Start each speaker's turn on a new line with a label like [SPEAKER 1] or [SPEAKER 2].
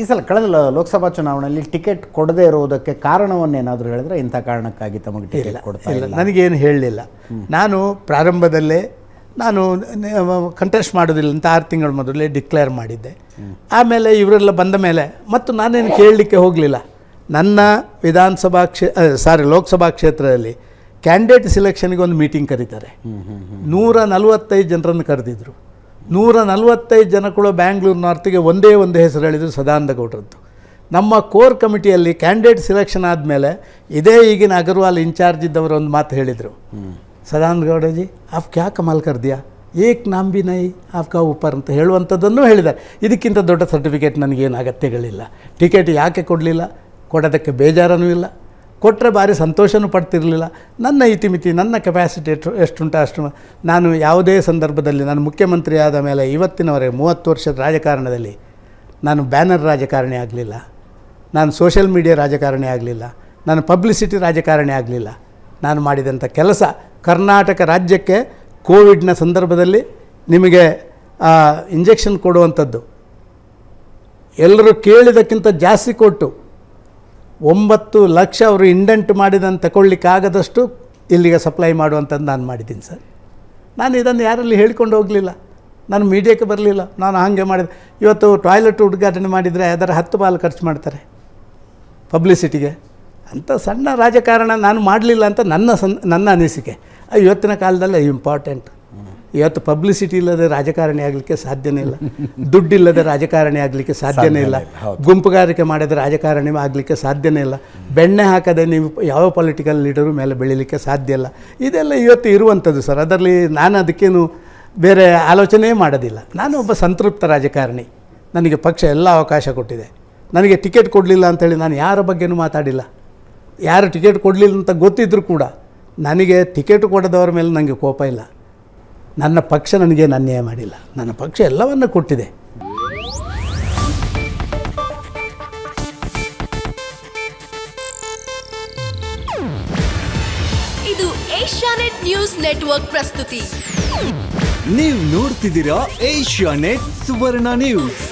[SPEAKER 1] ಈ ಸಲ ಕಳೆದ ಲೋಕಸಭಾ ಚುನಾವಣೆಯಲ್ಲಿ ಟಿಕೆಟ್ ಕೊಡದೇ ಇರುವುದಕ್ಕೆ ಕಾರಣವನ್ನೇನಾದರೂ ಹೇಳಿದ್ರೆ ಇಂಥ ಕಾರಣಕ್ಕಾಗಿ ತಮಗೆ ಟಿಕೆಟ್ ಕೊಡ್ತಾ ಇಲ್ಲ?
[SPEAKER 2] ನನಗೇನು ಹೇಳಲಿಲ್ಲ. ನಾನು ಪ್ರಾರಂಭದಲ್ಲೇ ನಾನು ಕಂಟೆಸ್ಟ್ ಮಾಡೋದಿಲ್ಲ ಅಂತ 6 ತಿಂಗಳ ಮೊದಲೇ ಡಿಕ್ಲೇರ್ ಮಾಡಿದ್ದೆ. ಆಮೇಲೆ ಇವರೆಲ್ಲ ಬಂದ ಮೇಲೆ ಮತ್ತು ನಾನೇನು ಕೇಳಲಿಕ್ಕೆ ಹೋಗಲಿಲ್ಲ. ನನ್ನ ಲೋಕಸಭಾ ಕ್ಷೇತ್ರದಲ್ಲಿ ಕ್ಯಾಂಡಿಡೇಟ್ ಸಿಲೆಕ್ಷನ್ಗೆ ಒಂದು ಮೀಟಿಂಗ್ ಕರೀತಾರೆ. 145 ಜನರನ್ನು ಕರೆದಿದ್ರು. 145 ಜನಗಳು ಬ್ಯಾಂಗ್ಳೂರು ನಾರ್ತಿಗೆ ಒಂದೇ ಹೆಸರು ಹೇಳಿದರು, ಸದಾನಂದ ಗೌಡ್ರದ್ದು. ನಮ್ಮ ಕೋರ್ ಕಮಿಟಿಯಲ್ಲಿ ಕ್ಯಾಂಡಿಡೇಟ್ ಸಿಲೆಕ್ಷನ್ ಆದಮೇಲೆ ಇದೇ ಈಗಿನ ಅಗರ್ವಾಲ್ ಇನ್ಚಾರ್ಜ್ ಇದ್ದವರು ಒಂದು ಮಾತು ಹೇಳಿದರು, ಸದಾನಂದ ಗೌಡ ಜಿ ಆಪ್ ಕ್ಯಾ ಕಮಾಲ್ ಕರ್ ದಿಯಾ, ಏಕ್ ನಾಮ್ ಬಿ ನೈ ಆಪ್ಕಾ ಊಪರ್ ಅಂತ ಹೇಳುವಂಥದ್ದನ್ನು ಹೇಳಿದ್ದಾರೆ. ಇದಕ್ಕಿಂತ ದೊಡ್ಡ ಸರ್ಟಿಫಿಕೇಟ್ ನನಗೇನು ಅಗತ್ಯಗಳಿಲ್ಲ. ಟಿಕೆಟ್ ಯಾಕೆ ಕೊಡಲಿಲ್ಲ, ಕೊಡೋದಕ್ಕೆ ಬೇಜಾರನೂ ಇಲ್ಲ, ಕೊಟ್ಟರೆ ಭಾರಿ ಸಂತೋಷನೂ ಪಡ್ತಿರಲಿಲ್ಲ. ನನ್ನ ಇತಿಮಿತಿ, ನನ್ನ ಕೆಪಾಸಿಟಿ ಎಷ್ಟುಂಟು ಅಷ್ಟು. ನಾನು ಯಾವುದೇ ಸಂದರ್ಭದಲ್ಲಿ ನಾನು ಮುಖ್ಯಮಂತ್ರಿ ಆದ ಮೇಲೆ ಇವತ್ತಿನವರೆಗೆ 30 ವರ್ಷದ ರಾಜಕಾರಣದಲ್ಲಿ ನಾನು ಬ್ಯಾನರ್ ರಾಜಕಾರಣಿ ಆಗಲಿಲ್ಲ, ನಾನು ಸೋಷಿಯಲ್ ಮೀಡಿಯಾ ರಾಜಕಾರಣಿ ಆಗಲಿಲ್ಲ, ನಾನು ಪಬ್ಲಿಸಿಟಿ ರಾಜಕಾರಣಿ ಆಗಲಿಲ್ಲ. ನಾನು ಮಾಡಿದಂಥ ಕೆಲಸ ಕರ್ನಾಟಕ ರಾಜ್ಯಕ್ಕೆ ಕೋವಿಡ್ನ ಸಂದರ್ಭದಲ್ಲಿ ನಿಮಗೆ ಇಂಜೆಕ್ಷನ್ ಕೊಡುವಂಥದ್ದು ಎಲ್ಲರೂ ಕೇಳಿದಕ್ಕಿಂತ ಜಾಸ್ತಿ ಕೊಟ್ಟು 9 ಲಕ್ಷ ಅವರು ಇಂಡೆಂಟ್ ಮಾಡಿದಂತ ತಗೊಳ್ಳಿಕ್ಕಾಗದಷ್ಟು ಇಲ್ಲಿಗೆ ಸಪ್ಲೈ ಮಾಡುವಂಥದ್ದು ನಾನು ಮಾಡಿದ್ದೀನಿ ಸರ್. ನಾನು ಇದನ್ನು ಯಾರಲ್ಲಿ ಹೇಳ್ಕೊಂಡು ಹೋಗಲಿಲ್ಲ, ನಾನು ಮೀಡಿಯಾಕ್ಕೆ ಬರಲಿಲ್ಲ, ನಾನು ಹಾಗೆ ಮಾಡಿದೆ. ಇವತ್ತು ಟಾಯ್ಲೆಟ್ ಉದ್ಘಾಟನೆ ಮಾಡಿದರೆ ಅದರ 10 ಪಾಲು ಖರ್ಚು ಮಾಡ್ತಾರೆ ಪಬ್ಲಿಸಿಟಿಗೆ. ಅಂಥ ಸಣ್ಣ ರಾಜಕಾರಣ ನಾನು ಮಾಡಲಿಲ್ಲ ಅಂತ ನನ್ನ ಅನಿಸಿಕೆ. ಇವತ್ತಿನ ಕಾಲದಲ್ಲಿ ಇಂಪಾರ್ಟೆಂಟ್. ಇವತ್ತು ಪಬ್ಲಿಸಿಟಿ ಇಲ್ಲದೆ ರಾಜಕಾರಣಿ ಆಗಲಿಕ್ಕೆ ಸಾಧ್ಯನೇ ಇಲ್ಲ, ದುಡ್ಡಿಲ್ಲದೆ ರಾಜಕಾರಣಿ ಆಗಲಿಕ್ಕೆ ಸಾಧ್ಯನೇ ಇಲ್ಲ, ಗುಂಪುಗಾರಿಕೆ ಮಾಡಿದರೆ ರಾಜಕಾರಣಿ ಆಗಲಿಕ್ಕೆ ಸಾಧ್ಯನೇ ಇಲ್ಲ, ಬೆಣ್ಣೆ ಹಾಕದೆ ನೀವು ಯಾವ ಪೊಲಿಟಿಕಲ್ ಲೀಡರು ಮೇಲೆ ಬೆಳೀಲಿಕ್ಕೆ ಸಾಧ್ಯ ಇಲ್ಲ. ಇದೆಲ್ಲ ಇವತ್ತು ಇರುವಂಥದ್ದು ಸರ್. ಅದರಲ್ಲಿ ನಾನು ಅದಕ್ಕೇನು ಬೇರೆ ಆಲೋಚನೆ ಮಾಡೋದಿಲ್ಲ. ನಾನು ಒಬ್ಬ ಸಂತೃಪ್ತ ರಾಜಕಾರಣಿ. ನನಗೆ ಪಕ್ಷ ಎಲ್ಲ ಅವಕಾಶ ಕೊಟ್ಟಿದೆ. ನನಗೆ ಟಿಕೆಟ್ ಕೊಡಲಿಲ್ಲ ಅಂಥೇಳಿ ನಾನು ಯಾರ ಬಗ್ಗೆನೂ ಮಾತಾಡಿಲ್ಲ. ಯಾರು ಟಿಕೆಟ್ ಕೊಡಲಿಲ್ಲ ಅಂತ ಗೊತ್ತಿದ್ದರೂ ಕೂಡ ನನಗೆ ಟಿಕೆಟ್ ಕೊಡದವರ ಮೇಲೆ ನನಗೆ ಕೋಪ ಇಲ್ಲ. ನನ್ನ ಪಕ್ಷ ನನಗೇನು ಅನ್ಯಾಯ ಮಾಡಿಲ್ಲ, ನನ್ನ ಪಕ್ಷ ಎಲ್ಲವನ್ನೂ ಕೊಟ್ಟಿದೆ.
[SPEAKER 3] ಇದು ಏಷ್ಯಾನೆಟ್ ನ್ಯೂಸ್ ನೆಟ್ವರ್ಕ್ ಪ್ರಸ್ತುತಿ.
[SPEAKER 4] ನೀವು ನೋಡ್ತಿದ್ದೀರಾ ಏಷ್ಯಾನೆಟ್ ಸುವರ್ಣ ನ್ಯೂಸ್.